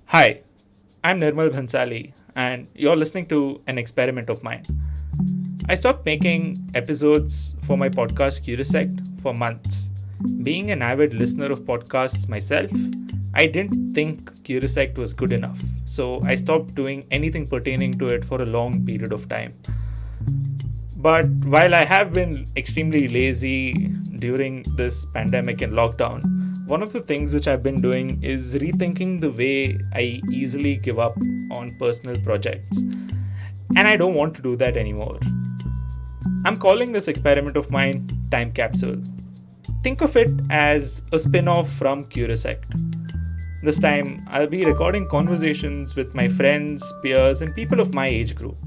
Hi, I'm Nirmal Bhansali, and you're listening to an experiment of mine. I stopped making episodes for my podcast Curisect for months. Being an avid listener of podcasts myself, I didn't think Curisect was good enough, so I stopped doing anything pertaining to it for a long period of time. But while I have been extremely lazy during this pandemic and lockdown, one of the things which I've been doing is rethinking the way I easily give up on personal projects. And I don't want to do that anymore. I'm calling this experiment of mine Time Capsule. Think of it as a spin off from Curisect. This time, I'll be recording conversations with my friends, peers, and people of my age group.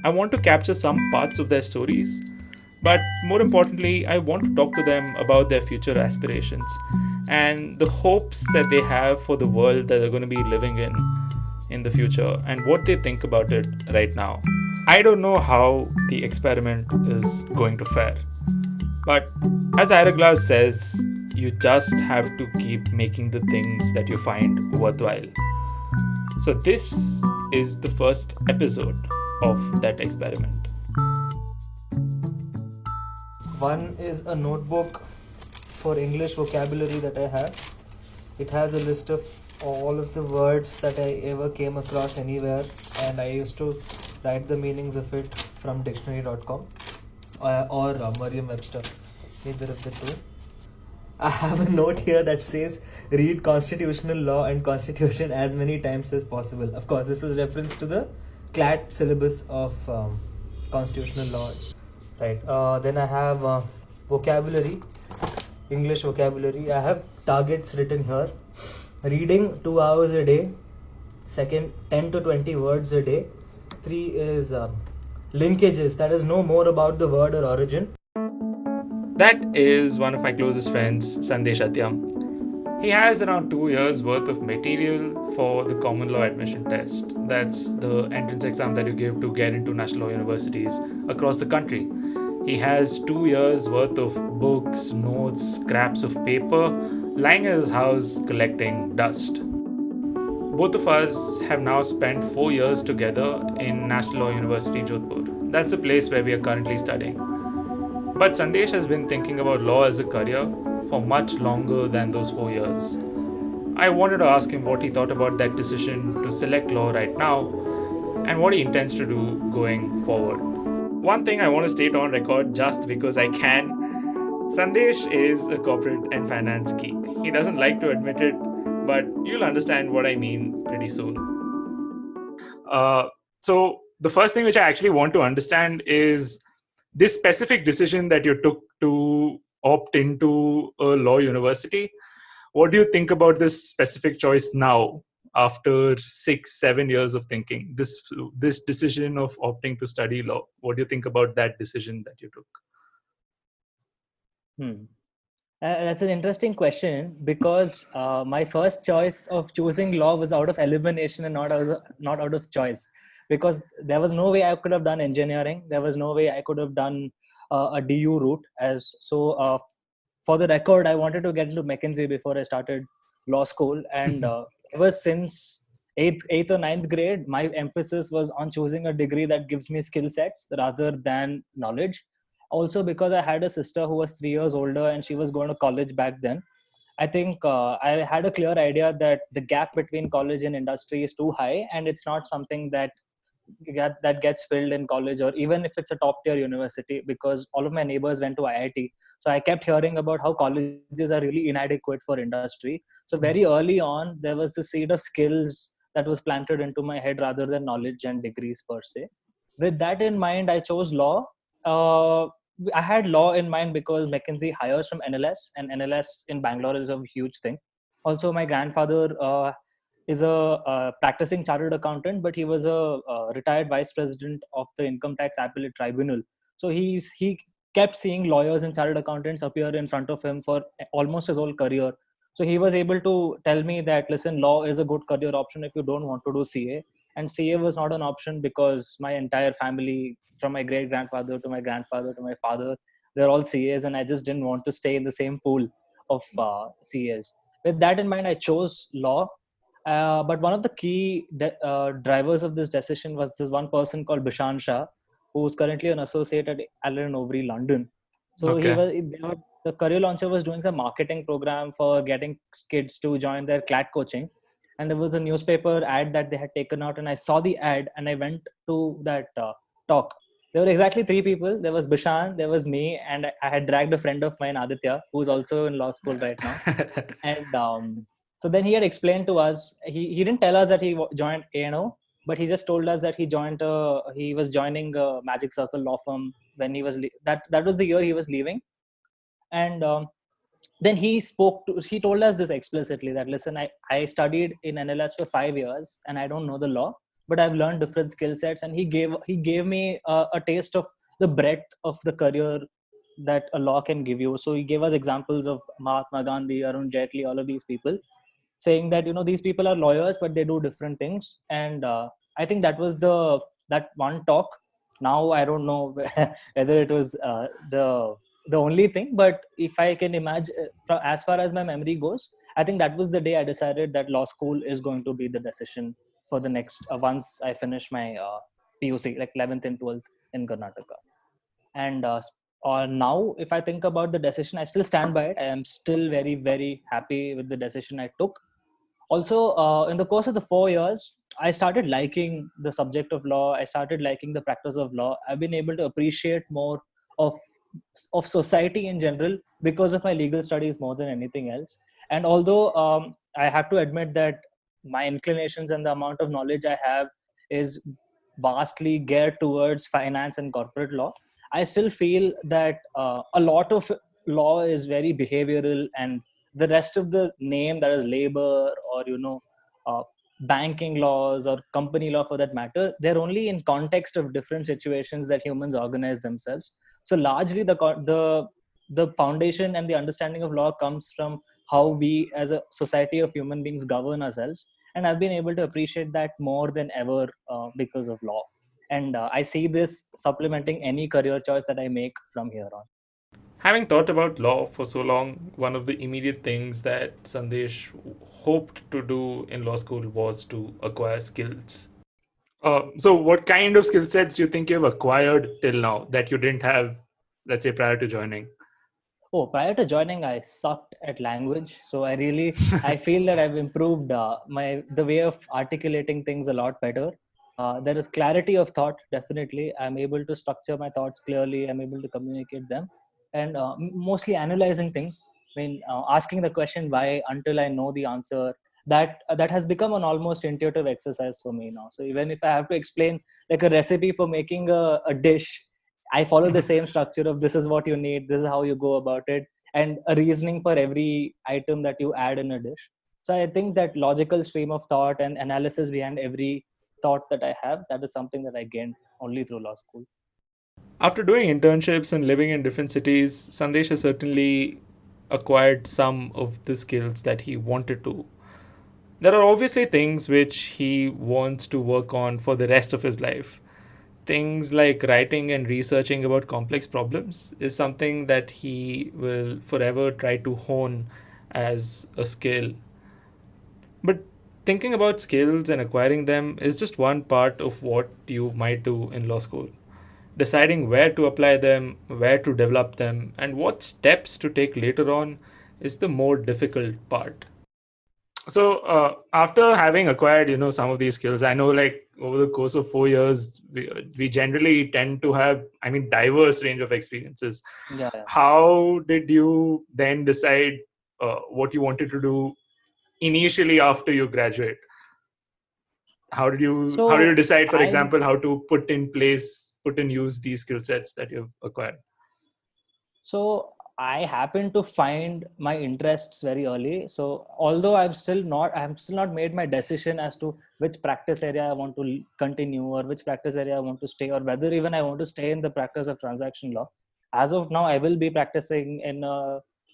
I want to capture some parts of their stories, but more importantly, I want to talk to them about their future aspirations and the hopes that they have for the world that they're going to be living in the future and what they think about it right now. I don't know how the experiment is going to fare, but as Ira Glass says, you just have to keep making the things that you find worthwhile. So, this is the first episode of that experiment. One is a notebook for English vocabulary that I have. It has a list of all of the words that I ever came across anywhere, and I used to write the meanings of it from dictionary.com or Merriam-Webster, either of the two. I have a note here that says read constitutional law and constitution as many times as possible. Of course, this is reference to the CLAT syllabus of constitutional law. Right. Then I have vocabulary, English vocabulary. I have targets written here. Reading 2 hours a day. Second, 10 to 20 words a day. Three is linkages, that is, know more about the word or origin. That is one of my closest friends, Sandesh Atyam. He has around 2 years worth of material for the common law admission test. That's the entrance exam that you give to get into national law universities across the country. He has 2 years worth of books, notes, scraps of paper lying at his house collecting dust. Both of us have now spent 4 years together in National Law University, Jodhpur. That's the place where we are currently studying. But Sandesh has been thinking about law as a career for much longer than those 4 years. I wanted to ask him what he thought about that decision to select law right now and what he intends to do going forward. One thing I want to state on record just because I can, Sandesh is a corporate and finance geek. He doesn't like to admit it, but you'll understand what I mean pretty soon. Uh, so, the first thing which I actually want to understand is this specific decision that you took to opt into a law university. What do you think about this specific choice now, after 6 7 years of thinking? This decision of opting to study law. What do you think about that decision that you took? Hmm. That's an interesting question because my first choice of choosing law was out of elimination and not out of choice. Because there was no way I could have done engineering. There was no way I could have done a DU route. For the record, I wanted to get into McKinsey before I started law school, and ever since eighth or ninth grade, my emphasis was on choosing a degree that gives me skill sets rather than knowledge. Also, because I had a sister who was 3 years older and she was going to college back then, I think I had a clear idea that the gap between college and industry is too high, and it's not something that gets filled in college or even if it's a top tier university, because all of my neighbors went to IIT. So I kept hearing about how colleges are really inadequate for industry. So very early on, there was the seed of skills that was planted into my head rather than knowledge and degrees per se. With that in mind, I chose law. Uh, I had law in mind because McKinsey hires from NLS, and NLS in Bangalore is a huge thing. Also, my grandfather is a practicing chartered accountant, but he was a retired vice president of the Income Tax Appellate Tribunal. So he kept seeing lawyers and chartered accountants appear in front of him for almost his whole career. So he was able to tell me that, listen, law is a good career option if you don't want to do CA. And CA was not an option because my entire family, from my great grandfather to my grandfather to my father, they're all CAs, and I just didn't want to stay in the same pool of CAs. With that in mind, I chose law. But one of the key drivers of this decision was this one person called Bishan Shah, who's currently an associate at Allen & Overy, London. So Okay. the career launcher was doing some marketing program for getting kids to join their CLAT coaching, and there was a newspaper ad that they had taken out, and I saw the ad and I went to that talk. There were exactly three people. There was Bishan, there was me, and I had dragged a friend of mine, Aditya, who's also in law school right now. And so then he had explained to us, he didn't tell us that he joined ANO, but he just told us that he was joining a Magic Circle law firm when he was that was the year he was leaving. And then he told us this explicitly, that listen, I studied in NLS for 5 years and I don't know the law, but I've learned different skill sets, and he gave me a taste of the breadth of the career that a law can give you. So he gave us examples of Mahatma Gandhi, Arun Jaitley, all of these people, saying that these people are lawyers but they do different things. And I think that was that one talk. Now I don't know whether it was the only thing, but if I can imagine, as far as my memory goes, I think that was the day I decided that law school is going to be the decision for the next once I finish my PUC, like 11th and 12th in Karnataka. And now if I think about the decision, I still stand by it. I am still very, very happy with the decision I took. Also, in the course of the 4 years, I started liking the subject of law. I started liking the practice of law. I've been able to appreciate more of society in general because of my legal studies more than anything else. And although I have to admit that my inclinations and the amount of knowledge I have is vastly geared towards finance and corporate law, I still feel that a lot of law is very behavioral, and the rest of the name, that is labor or uh, banking laws or company law for that matter, they're only in context of different situations that humans organize themselves. So largely the foundation and the understanding of law comes from how we as a society of human beings govern ourselves, and I've been able to appreciate that more than ever because of law. And I see this supplementing any career choice that I make from here on. Having thought about law for so long, one of the immediate things that Sandesh hoped to do in law school was to acquire skills. So, what kind of skill sets do you think you've acquired till now that you didn't have, let's say, prior to joining? Oh, prior to joining, I sucked at language. So I feel that I've improved the way of articulating things a lot better. There is clarity of thought, definitely. I'm able to structure my thoughts clearly. I'm able to communicate them, and mostly analyzing things. I mean, asking the question why until I know the answer. That has become an almost intuitive exercise for me now. So even if I have to explain like a recipe for making a dish, I follow the same structure of this is what you need, this is how you go about it, and a reasoning for every item that you add in a dish. So I think that logical stream of thought and analysis behind every thought that I have, that is something that I gained only through law school. After doing internships and living in different cities, Sandesh has certainly acquired some of the skills that he wanted to. There are obviously things which he wants to work on for the rest of his life. Things like writing and researching about complex problems is something that he will forever try to hone as a skill. But thinking about skills and acquiring them is just one part of what you might do in law school. Deciding where to apply them, where to develop them, and what steps to take later on is the more difficult part. So after having acquired some of these skills, I know like over the course of 4 years we generally tend to have, I mean, diverse range of experiences. Yeah, yeah. How did you then decide what you wanted to do initially after you graduate? How did you So decide, for I example, how to put in use these skill sets that you've acquired? So I happen to find my interests very early. So although I'm still not made my decision as to which practice area I want to continue, or which practice area I want to stay, or whether even I want to stay in the practice of transaction law. As of now, I will be practicing in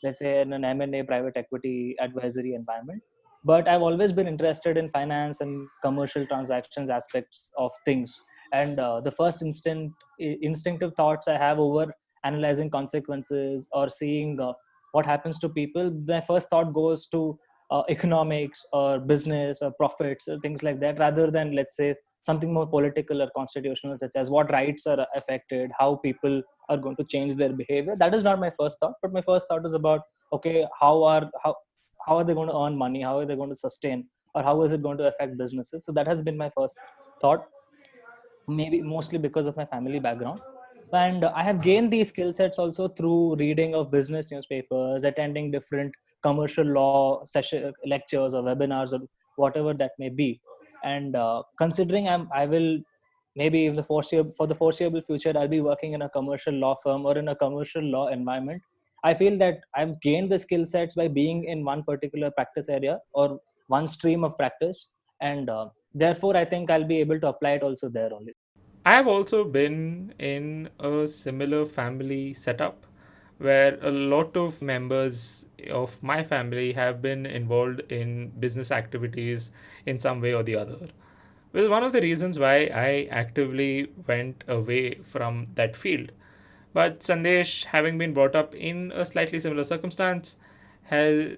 let's say in an M&A private equity advisory environment. But I've always been interested in finance and commercial transactions aspects of things. And the first instinctive thoughts I have over analyzing consequences or seeing what happens to people, my first thought goes to economics or business or profits or things like that, rather than, let's say, something more political or constitutional, such as what rights are affected, how people are going to change their behavior. That is not my first thought, but my first thought is about, okay, how are they going to earn money, how are they going to sustain, or how is it going to affect businesses. So that has been my first thought, maybe mostly because of my family background. And I have gained these skill sets also through reading of business newspapers, attending different commercial law session lectures or webinars or whatever that may be. And considering I will, maybe if the foreseeable for the foreseeable future, I'll be working in a commercial law firm or in a commercial law environment. I feel that I've gained the skill sets by being in one particular practice area or one stream of practice, and therefore I think I'll be able to apply it also there only. I have also been in a similar family setup where a lot of members of my family have been involved in business activities in some way or the other. Which is one of the reasons why I actively went away from that field. But Sandesh, having been brought up in a slightly similar circumstance, has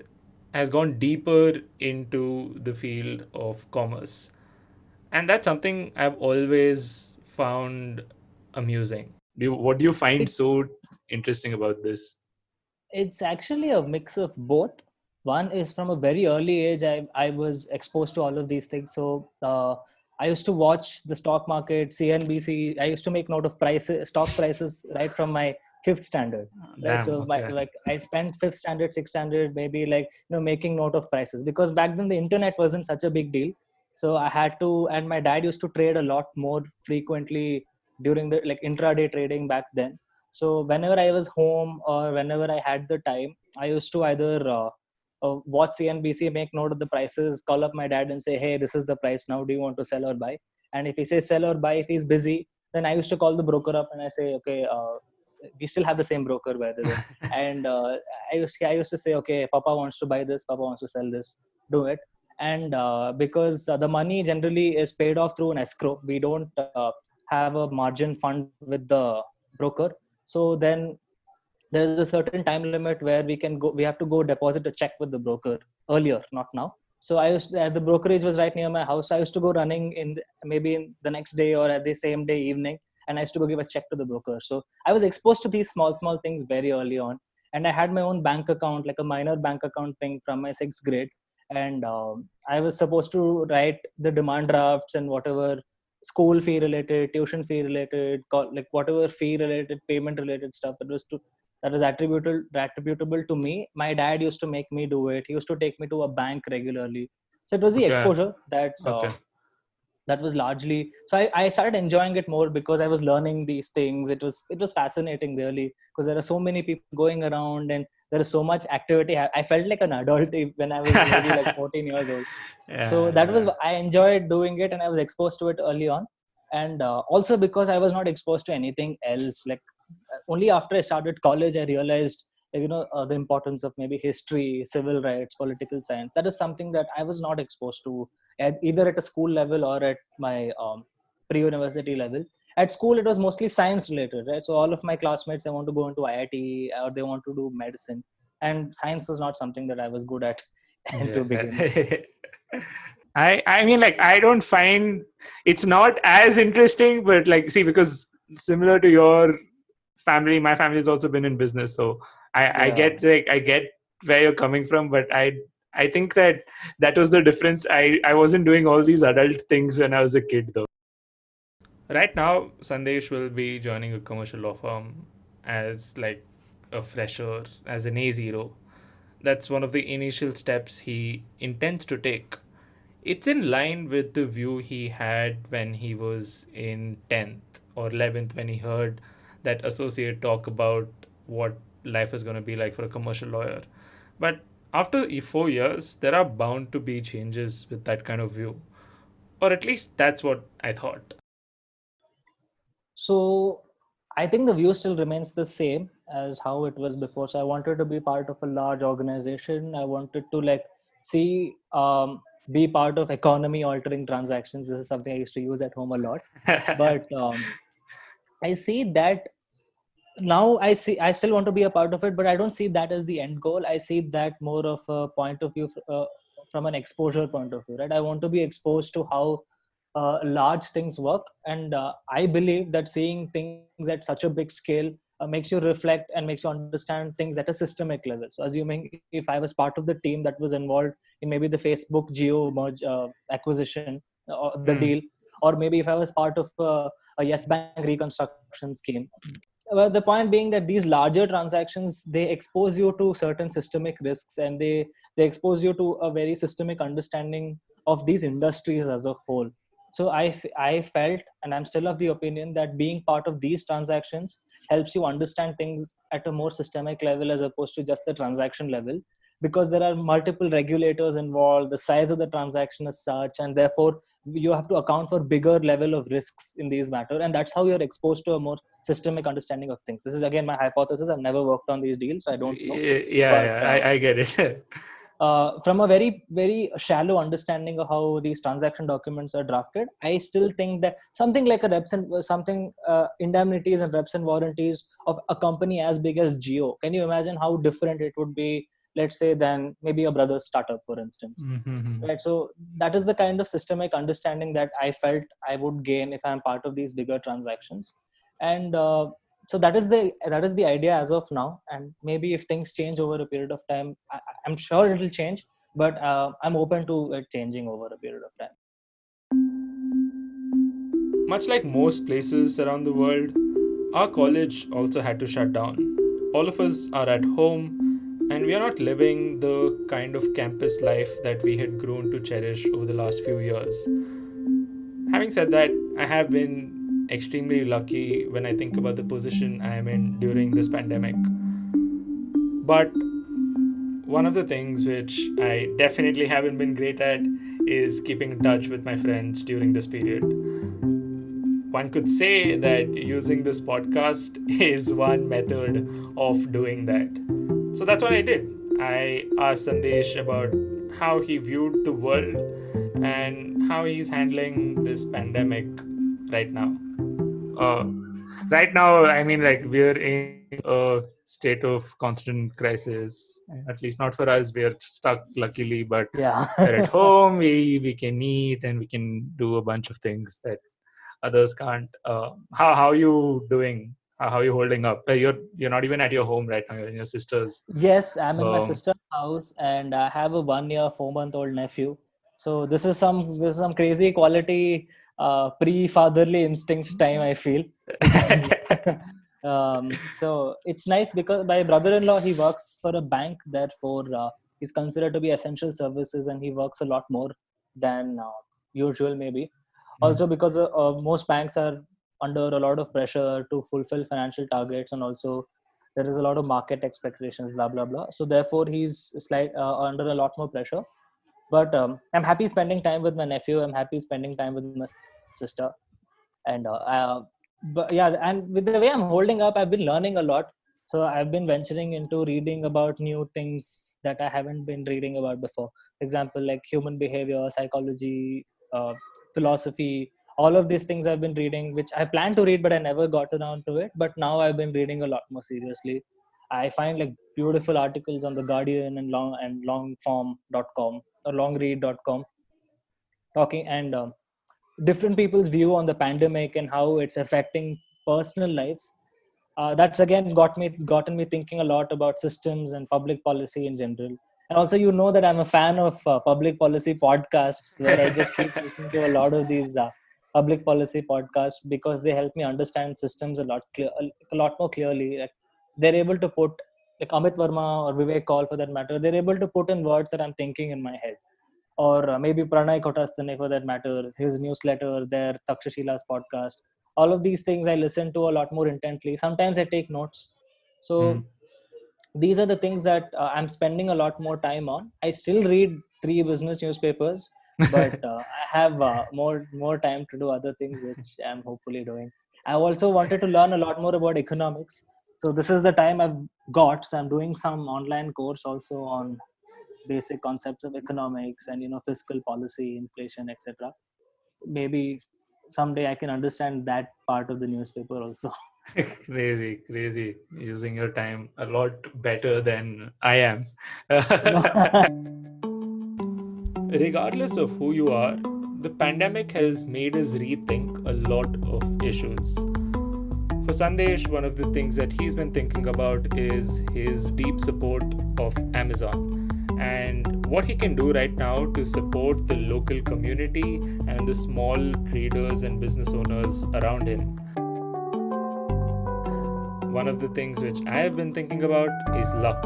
has gone deeper into the field of commerce. And that's something I've always found amusing. What do you find It so interesting about this? It's actually a mix of both. One is from a very early age, I was exposed to all of these things. So I used to watch the stock market, CNBC. I used to make note of prices, stock prices, right from my fifth standard, right? Damn, So okay. like I spent fifth standard, sixth standard, maybe, like, making note of prices, because back then the internet wasn't such a big deal. So I had to, and my dad used to trade a lot more frequently during the, like, intraday trading back then. So whenever I was home or whenever I had the time, I used to either watch CNBC, make note of the prices, call up my dad and say, "Hey, this is the price now. Do you want to sell or buy?" And if he says sell or buy, if he's busy, then I used to call the broker up and I say, "Okay, we still have the same broker, by the way." And I used to say, "Okay, Papa wants to buy this. Papa wants to sell this. Do it." And because the money generally is paid off through an escrow, we don't have a margin fund with the broker. So then there is a certain time limit where we have to go deposit a check with the broker earlier, not now. So the brokerage was right near my house. I used to go running maybe in the next day or at the same day evening, and I used to go give a check to the broker. So I was exposed to these small things very early on. And I had my own bank account, like a minor bank account thing, from my sixth grade. And I was supposed to write the demand drafts and whatever school fee related, tuition fee related, like whatever fee related, payment related stuff that was attributable to me. My dad used to make me do it. He used to take me to a bank regularly. So it was the Okay, exposure okay. that was largely. So I started enjoying it more because I was learning these things. It was fascinating, really, because there are so many people going around and there is so much activity. I felt like an adult when I was maybe like 14 years old. So that was, Yeah, I enjoyed doing it and I was exposed to it early on. And also because I was not exposed to anything else, like only after I started college I realized, like, the importance of maybe history, civil rights, political science. That is something that I was not exposed to either at a school level or at my pre-university level. At school it was mostly science related, right? So all of my classmates, they want to go into IIT or they want to do medicine, and science was not something that I was good at to begin with. yeah. I mean, like, I don't find it's not as interesting, but like, see, because similar to your family, my family has also been in business, so Yeah. I get where you're coming from, but I think that was the difference. I wasn't doing all these adult things when I was a kid, though. Right now, Sandesh will be joining a commercial law firm as like a fresher, as an A0. That's one of the initial steps he intends to take. It's in line with the view he had when he was in 10th or 11th, when he heard that associate talk about what life is going to be like for a commercial lawyer. But after 4 years, there are bound to be changes with that kind of view. Or at least that's what I thought. So I think the view still remains the same as how it was before. So I wanted to be part of a large organization. I wanted to, like, see be part of economy altering transactions. This is something I used to use at home a lot. But I see that now I still want to be a part of it, but I don't see that as the end goal. I see that more of a point of view from an exposure point of view, right? I want to be exposed to how large things work, and I believe that seeing things at such a big scale makes you reflect and makes you understand things at a systemic level. So assuming if I was part of the team that was involved in maybe the Facebook Geo merge acquisition or the deal, or maybe if I was part of a Yes Bank reconstruction scheme. Well, the point being that these larger transactions, they expose you to certain systemic risks, and they expose you to a very systemic understanding of these industries as a whole. So I felt, and I'm still of the opinion, that being part of these transactions helps you understand things at a more systemic level as opposed to just the transaction level, because there are multiple regulators involved, the size of the transaction is such, and therefore you have to account for bigger level of risks in these matter, and that's how you're exposed to a more systemic understanding of things. This is again my hypothesis. I've never worked on these deals, so I don't know. But I get it. from a very shallow understanding of how these transaction documents are drafted, I still think that something like a reps and something indemnities and reps and warranties of a company as big as Geo, can you imagine how different it would be, let's say, than maybe a brother's startup, for instance? Right. So that is the kind of systemic understanding that I felt I would gain if I'm part of these bigger transactions. And so that is the idea as of now, and maybe if things change over a period of time, I'm sure it'll change, but I'm open to it changing over a period of time. Much like most places around the world, our college also had to shut down. All of us are at home, and we are not living the kind of campus life that we had grown to cherish over the last few years. Having said that, I have been extremely lucky when I think about the position I am in during this pandemic. But one of the things which I definitely haven't been great at is keeping in touch with my friends during this period. One could say that using this podcast is one method of doing that. So that's what I did. I asked Sandesh about how he viewed the world and how he's handling this pandemic right now. Uh, right now, I mean, like, we're in a state of constant crisis. At least not for us. We're stuck, luckily, but Yeah. we're at home. We can eat and we can do a bunch of things that others can't. How are you doing? How are you holding up? You're not even at your home right now. You're in your sister's. Yes, I'm in my Um, sister's house, and I have a 1 year, 4 month old nephew. So this is some crazy quality pre-fatherly instincts time, I feel, because so it's nice because my brother-in-law, he works for a bank, therefore he's considered to be essential services, and he works a lot more than usual, maybe. Also because most banks are under a lot of pressure to fulfill financial targets, and also there is a lot of market expectations, blah blah blah. So therefore he's under a lot more pressure. But I'm happy spending time with my nephew. I'm happy spending time with my sister. And but yeah, and with the way I'm holding up, I've been learning a lot. So I've been venturing into reading about new things that I haven't been reading about before. For example, like human behavior, psychology, philosophy, all of these things I've been reading, which I planned to read, but I never got around to it. But now I've been reading a lot more seriously. I find like beautiful articles on the Guardian and longform.com or longread.com talking, and different people's view on the pandemic and how it's affecting personal lives. That's again gotten me thinking a lot about systems and public policy in general. And also, you know that I'm a fan of public policy podcasts, where I just keep listening to a lot of these public policy podcasts because they help me understand systems a lot more clearly. Like, they're able to put, like Amit Verma or Vivek Kaul for that matter, they're able to put in words that I'm thinking in my head. Or maybe Pranay Kotastane for that matter, his newsletter, their Takshashila's podcast. All of these things I listen to a lot more intently. Sometimes I take notes. So these are the things that I'm spending a lot more time on. I still read 3 business newspapers, but I have more time to do other things, which I'm hopefully doing. I also wanted to learn a lot more about economics. So this is the time I've got. So I'm doing some online course also on basic concepts of economics and fiscal policy, inflation, etc. Maybe someday I can understand that part of the newspaper also. Crazy. Using your time a lot better than I am. regardless of who you are, the pandemic has made us rethink a lot of issues. For Sandesh, one of the things that he's been thinking about is his deep support of Amazon and what he can do right now to support the local community and the small traders and business owners around him. One of the things which I have been thinking about is luck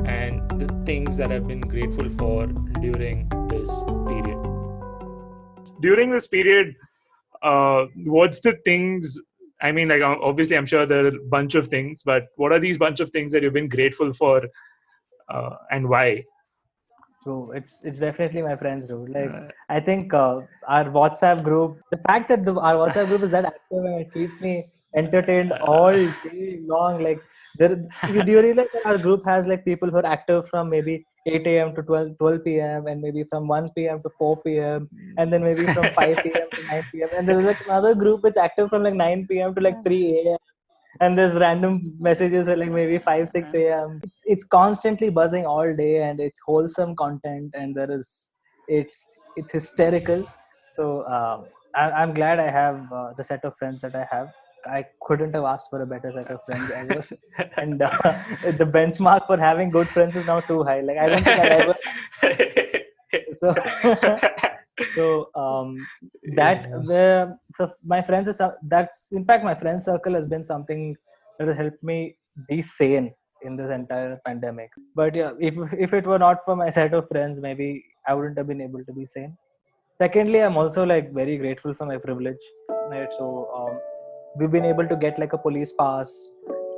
and the things that I've been grateful for during this period. During this period, what's the things? I mean, like, obviously, I'm sure there are a bunch of things, but what are these bunch of things that you've been grateful for, and why? So it's definitely my friends, dude. Like I think our WhatsApp group, the fact that our WhatsApp group is that active and it keeps me entertained all day long. Like do you realize that our group has like people who are active from maybe 8 a.m. to 12 p.m. and maybe from 1 p.m. to 4 p.m. and then maybe from 5 p.m. to 9 p.m. and there's like another group that's active from like 9 p.m. to like 3 a.m. and there's random messages at like maybe 5 6 a.m. It's constantly buzzing all day and it's wholesome content and it's hysterical. So I'm glad I have the set of friends that I have. I couldn't have asked for a better set of friends ever. And the benchmark for having good friends is now too high. Like I don't think I'll ever. So my friends is that's in fact my friend circle has been something that has helped me be sane in this entire pandemic. But yeah, if it were not for my set of friends, maybe I wouldn't have been able to be sane. Secondly, I'm also like very grateful for my privilege, right? So we've been able to get like a police pass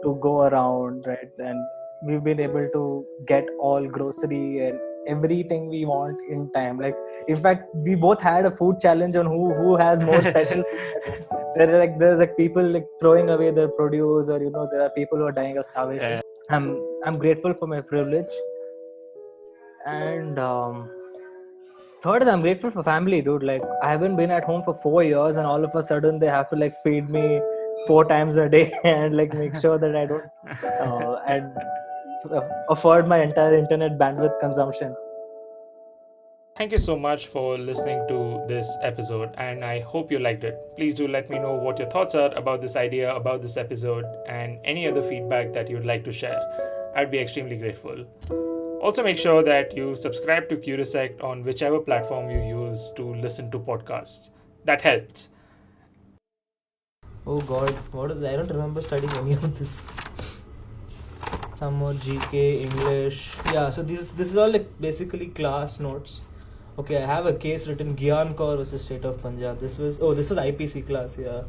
to go around, right? And we've been able to get all grocery and everything we want in time. Like in fact, we both had a food challenge on who has more special food. There's like people like throwing away their produce, or there are people who are dying of starvation. I'm grateful for my privilege, and third is I'm grateful for family, dude. Like I haven't been at home for 4 years, and all of a sudden they have to like feed me 4 times a day and like make sure that I don't and afford my entire internet bandwidth consumption. Thank you so much for listening to this episode, and I hope you liked it. Please do let me know what your thoughts are about this idea, about this episode, and any other feedback that you'd like to share. I'd be extremely grateful. Also, make sure that you subscribe to Curisect on whichever platform you use to listen to podcasts. That helps. Oh God, what is? I don't remember studying any of this. Some more GK, English. Yeah, so this is all like basically class notes. Okay, I have a case written Gyan Kaur versus State of Punjab. This was IPC class. Yeah.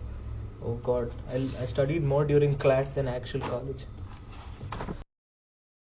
Oh God, I studied more during CLAT than actual college.